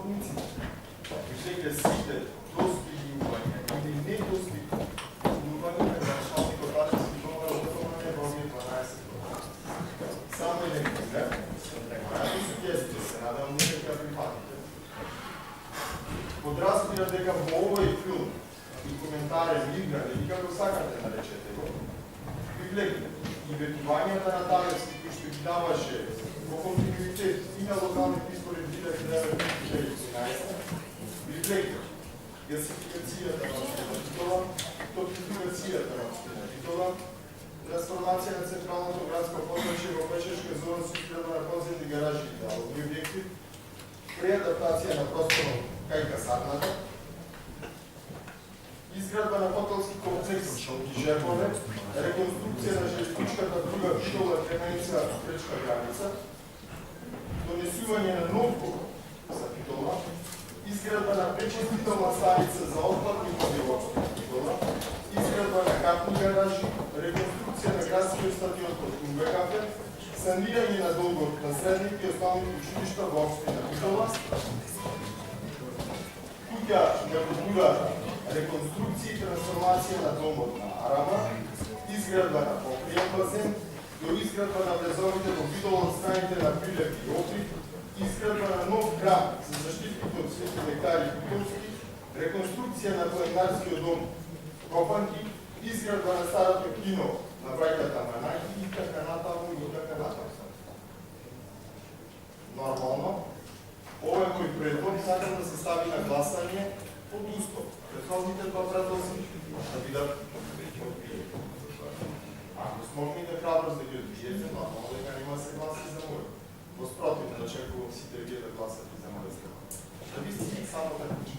работниците. Виждайте, сите достигнувания или недостигнувания на начални отпадъци до работване в 12 години. Само един пример. Моята сугестия се надам никаква припадите. Подразбира дека во овој филм и коментарен игра, или како сакате наречете го, ви влегне и ветувањата на Талевски, кои што ги даваше во континуитет и на локалните избори 2011, ви влегне гасификацијата на општина Титова, топификацијата на општина Титова, трансформација на централното градско подрачје во пешешка зона со изградба на подземни гаражи и далови објекти, преадаптација на просторот кај касарната, изградба на хотелски комплекс и жепове, реконструкција на железничката пруга Битола-Кременица Пречка граница, донесување на нов пут за Битола, изградба на пречистителна станица за отпадни води во општина Битола, изградба на капни гаражи, реконструкција на градскиот стадион под УБКФ, санирање на долгот на средните и основните училишта во општина Битола, куќа на културата, реконструкција и трансформација на домот на Арама, изградба на покриен базен, до изградба на врезовите во Битола од страните на Прилеп и Охрид, изградба на нов храм за заштитите од Свети Нектари Битолски, реконструкција на планинарскиот дом Копанки, изградба на старото кино на браќата Манајки и така натаму и така натаму. Нормално, овој мој предлог сакам да се стави на гласање под устав. Претходните два предложи да бидат одбиени. Ако смогнете храброст да ги одбиете, нормално дека нема се гласи за мој. Во спротивно, очекувам сите вие да гласате за мој става. Да ви си само така че.